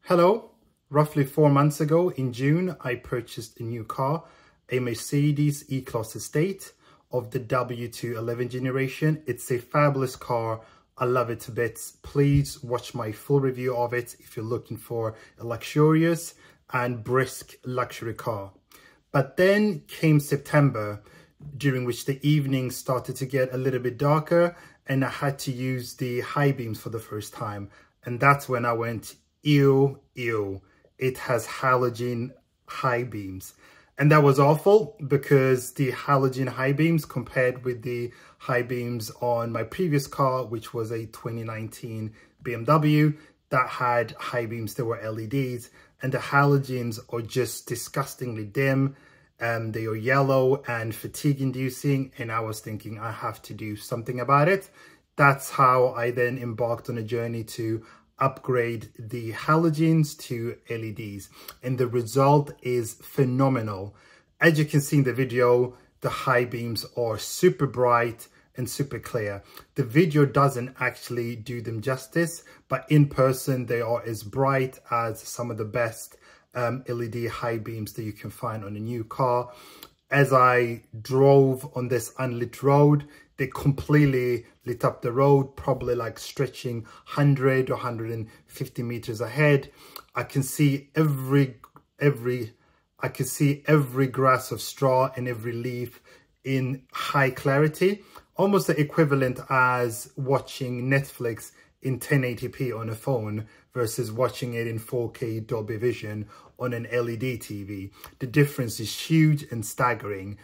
Hello, roughly 4 months ago in June, I purchased a new car, a Mercedes E-Class estate of the W211 generation. It's a fabulous car. I love it to bits. Please watch my full review of it if you're looking for a luxurious and brisk luxury car. But then came September, during which the evenings started to get a little bit darker and I had to use the high beams for the first time. And that's when I went, ew, it has halogen high beams. And that was awful because the halogen high beams compared with the high beams on my previous car, which was a 2019 BMW that had high beams that were LEDs, and the halogens are just disgustingly dim. They are yellow and fatigue inducing, and I was thinking I have to do something about it. That's how I then embarked on a journey to upgrade the halogens to LEDs, and the result is phenomenal. As you can see in the video, the high beams are super bright and super clear. The video doesn't actually do them justice, but in person they are as bright as some of the best LED high beams that you can find on a new car. As I drove on this unlit road, they completely lit up the road, probably like stretching 100 or 150 meters ahead. I can see every grass of straw and every leaf in high clarity, almost the equivalent as watching Netflix in 1080p on a phone versus watching it in 4K Dolby Vision on an LED TV. The difference is huge and staggering.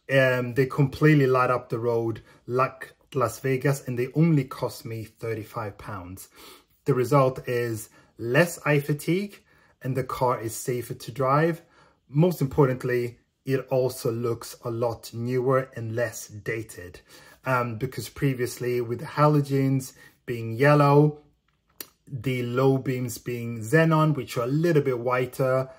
They completely light up the road like Las Vegas, and they only cost me £35. The result is less eye fatigue and the car is safer to drive. Most importantly, it also looks a lot newer and less dated, because previously with the halogens being yellow, the low beams being xenon, which are a little bit whiter,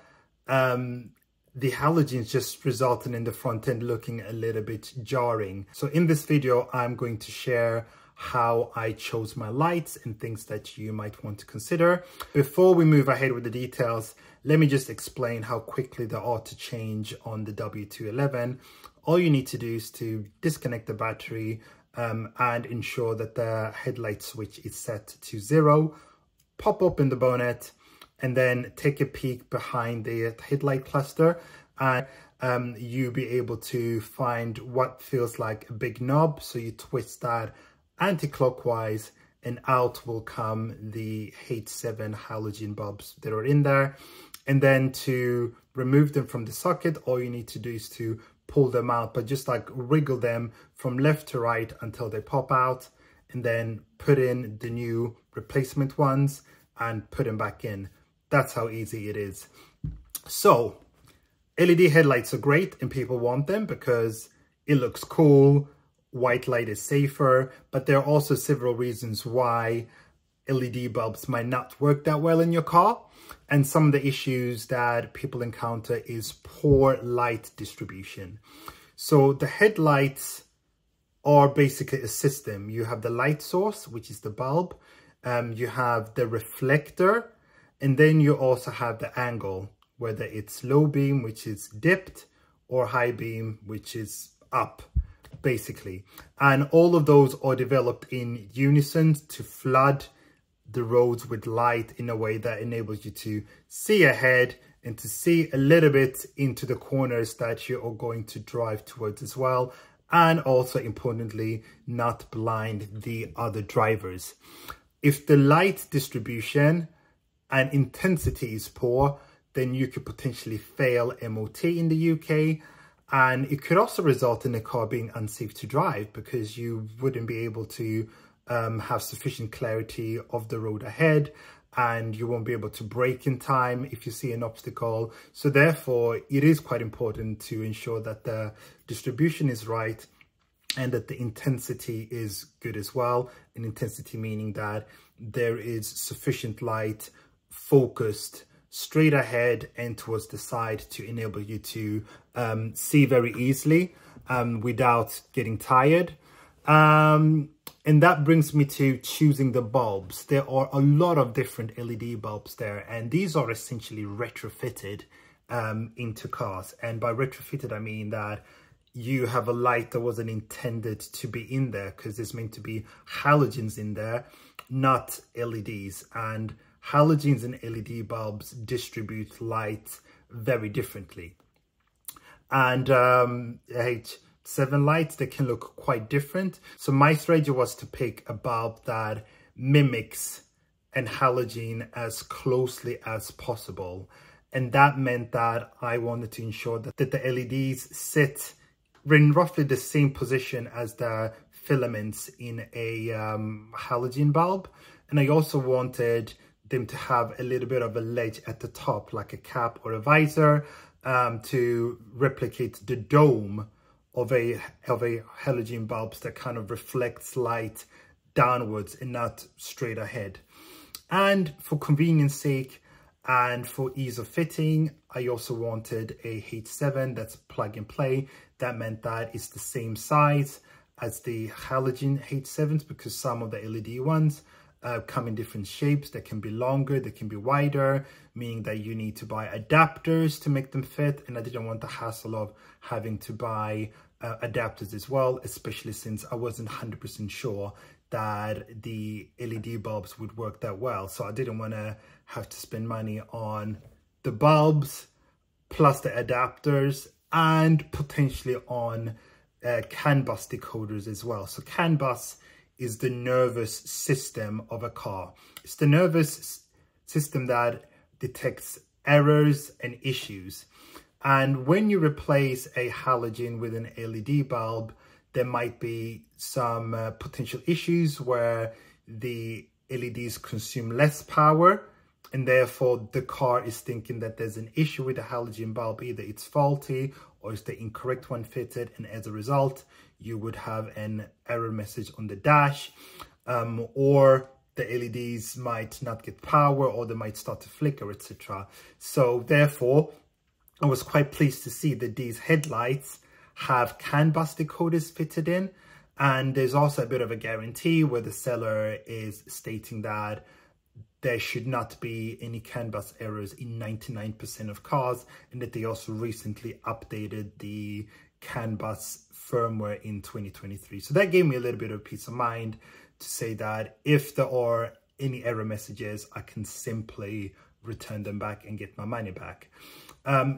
the halogens just resulted in the front end looking a little bit jarring. So in this video, I'm going to share how I chose my lights and things that you might want to consider. Before we move ahead with the details, let me just explain how quickly they are to change on the W211. All you need to do is to disconnect the battery and ensure that the headlight switch is set to 0. Pop open the bonnet and then take a peek behind the headlight cluster, and you'll be able to find what feels like a big knob. So you twist that anti-clockwise and out will come the H7 halogen bulbs that are in there. And then to remove them from the socket, all you need to do is to pull them out, but just like wriggle them from left to right until they pop out, and then put in the new replacement ones and put them back in. That's how easy it is. So LED headlights are great and people want them because it looks cool. White light is safer, but there are also several reasons why LED bulbs might not work that well in your car. And some of the issues that people encounter is poor light distribution. So the headlights are basically a system. You have the light source, which is the bulb. You have the reflector, and then you also have the angle, whether it's low beam, which is dipped, or high beam, which is up, basically. And all of those are developed in unison to flood the roads with light in a way that enables you to see ahead and to see a little bit into the corners that you are going to drive towards as well. And also importantly, not blind the other drivers. If the light distribution and intensity is poor, then you could potentially fail MOT in the UK. And it could also result in the car being unsafe to drive because you wouldn't be able to have sufficient clarity of the road ahead, and you won't be able to brake in time if you see an obstacle. So therefore, it is quite important to ensure that the distribution is right and that the intensity is good as well. And intensity meaning that there is sufficient light focused straight ahead and towards the side to enable you to see very easily without getting tired. And that brings me to choosing the bulbs. There are a lot of different LED bulbs there, and these are essentially retrofitted into cars. And by retrofitted, I mean that you have a light that wasn't intended to be in there, because there's meant to be halogens in there, not LEDs. And halogens and LED bulbs distribute light very differently. And H7 lights, they can look quite different. So my strategy was to pick a bulb that mimics an halogen as closely as possible. And that meant that I wanted to ensure that the LEDs sit in roughly the same position as the filaments in a halogen bulb. And I also wanted them to have a little bit of a ledge at the top, like a cap or a visor, to replicate the dome of a halogen bulb that kind of reflects light downwards and not straight ahead. And for convenience sake and for ease of fitting, I also wanted a H7 that's plug and play. That meant that it's the same size as the halogen H7s, because some of the LED ones come in different shapes. They can be longer, they can be wider, meaning that you need to buy adapters to make them fit. And I didn't want the hassle of having to buy adapters as well, especially since I wasn't 100% sure that the LED bulbs would work that well. So I didn't want to have to spend money on the bulbs plus the adapters, and potentially on CANBUS decoders as well. So CANBUS is the nervous system of a car. It's the nervous system that detects errors and issues. And when you replace a halogen with an LED bulb, there might be some potential issues where the LEDs consume less power, and therefore the car is thinking that there's an issue with the halogen bulb. Either it's faulty or it's the incorrect one fitted, and as a result you would have an error message on the dash, or the LEDs might not get power, or they might start to flicker, etc. So therefore I was quite pleased to see that these headlights have CANBUS decoders fitted in, and there's also a bit of a guarantee where the seller is stating that there should not be any CANBUS errors in 99% of cars, and that they also recently updated the CANBUS firmware in 2023. So that gave me a little bit of peace of mind to say that if there are any error messages, I can simply return them back and get my money back.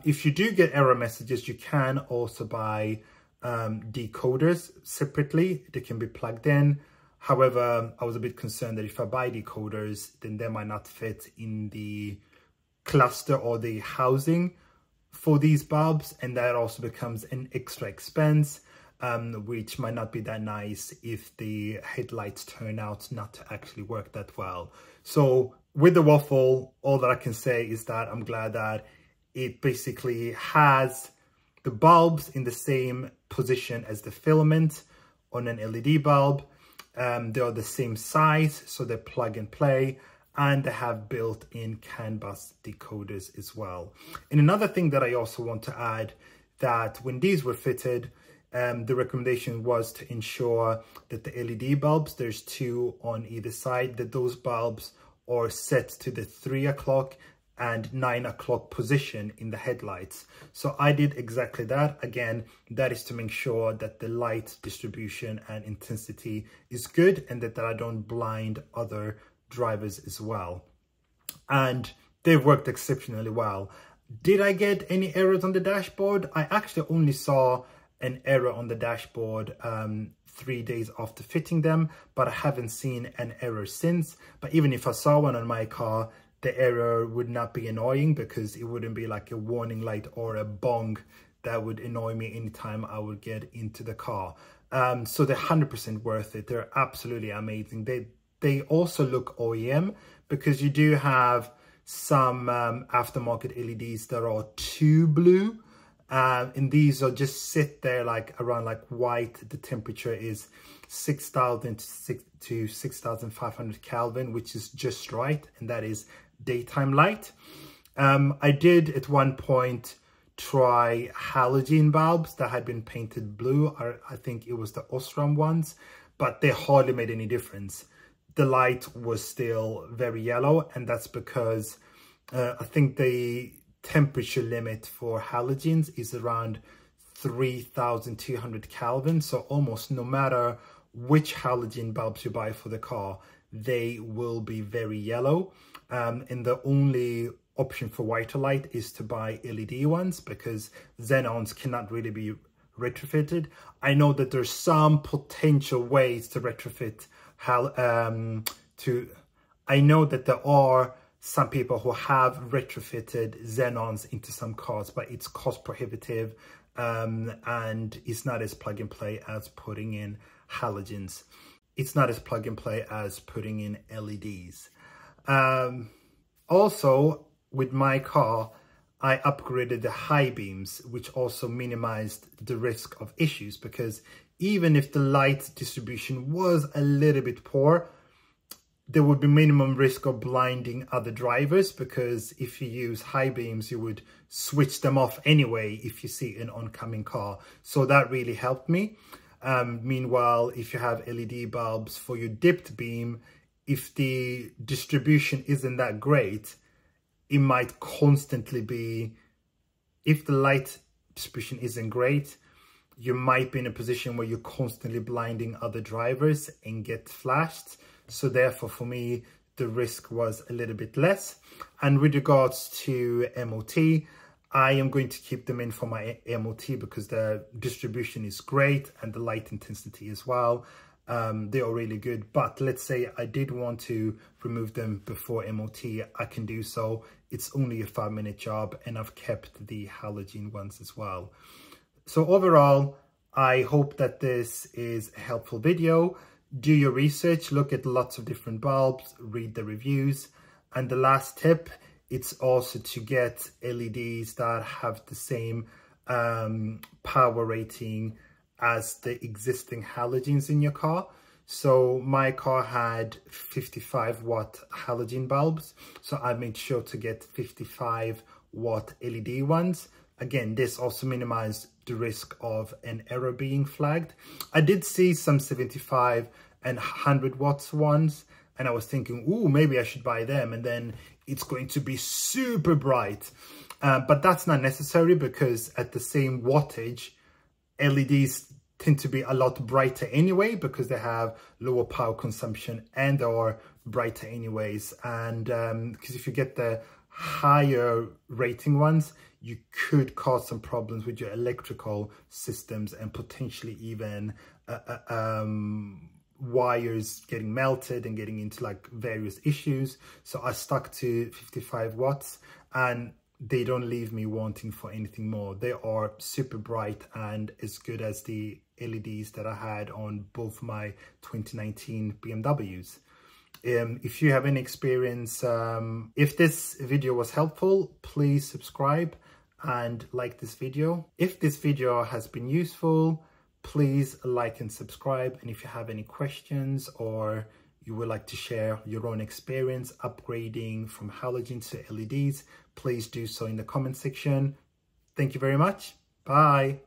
If you do get error messages, you can also buy decoders separately. They can be plugged in. However, I was a bit concerned that if I buy decoders, then they might not fit in the cluster or the housing for these bulbs, and that also becomes an extra expense, which might not be that nice if the headlights turn out not to actually work that well. So with the waffle, all that I can say is that I'm glad that it basically has the bulbs in the same position as the filament on an LED bulb. They are the same size, so they're plug and play, and they have built-in CANBUS decoders as well. And another thing that I also want to add, that when these were fitted, the recommendation was to ensure that the LED bulbs, there's two on either side, that those bulbs are set to the 3 o'clock and 9 o'clock position in the headlights. So I did exactly that. Again, that is to make sure that the light distribution and intensity is good, and that I don't blind other drivers as well. And they've worked exceptionally well. Did I get any errors on the dashboard? I actually only saw an error on the dashboard 3 days after fitting them, but I haven't seen an error since. But even if I saw one on my car, the error would not be annoying, because it wouldn't be like a warning light or a bong that would annoy me anytime I would get into the car. So they're 100% worth it. They're absolutely amazing. They also look OEM, because you do have some aftermarket LEDs that are too blue. And these are just sit there like around like white. The temperature is 6,000 to 6,500 Kelvin, which is just right. And that is daytime light. I did at one point try halogen bulbs that had been painted blue. I think it was the Osram ones, but they hardly made any difference. The light was still very yellow, and that's because I think the temperature limit for halogens is around 3,200 Kelvin. So almost no matter which halogen bulbs you buy for the car, they will be very yellow. And the only option for whiter light is to buy LED ones, because xenons cannot really be retrofitted. I know that there's some potential ways to retrofit I know that there are some people who have retrofitted xenons into some cars, but it's cost prohibitive and it's not as plug and play as putting in halogens. It's not as plug and play as putting in LEDs. Also, with my car, I upgraded the high beams, which also minimized the risk of issues, because even if the light distribution was a little bit poor, there would be minimum risk of blinding other drivers, because if you use high beams, you would switch them off anyway if you see an oncoming car. So that really helped me. Meanwhile, if you have LED bulbs for your dipped beam, if the distribution isn't that great, it might constantly be, if the light distribution isn't great, you might be in a position where you're constantly blinding other drivers and get flashed. So therefore, for me, the risk was a little bit less. And with regards to MOT, I am going to keep them in for my MOT because the distribution is great and the light intensity as well. They are really good. But let's say I did want to remove them before MOT, I can do so. It's only a 5-minute job, and I've kept the halogen ones as well. So overall, I hope that this is a helpful video. Do your research, look at lots of different bulbs, read the reviews. And the last tip, it's also to get LEDs that have the same power rating as the existing halogens in your car. So my car had 55 watt halogen bulbs, so I made sure to get 55 watt LED ones. Again, this also minimized the risk of an error being flagged. I did see some 75 and 100 watts ones, and I was thinking, ooh, maybe I should buy them, and then it's going to be super bright. But that's not necessary, because at the same wattage, LEDs tend to be a lot brighter anyway, because they have lower power consumption and are brighter anyways. And because if you get the higher rating ones, you could cause some problems with your electrical systems and potentially even wires getting melted and getting into like various issues. So I stuck to 55 watts, and they don't leave me wanting for anything more. They are super bright and as good as the LEDs that I had on both my 2019 BMWs. If you have any experience, if this video was helpful, please subscribe and like this video. If this video has been useful, please like and subscribe. And if you have any questions or you would like to share your own experience upgrading from halogens to LEDs, please do so in the comment section. Thank you very much. Bye.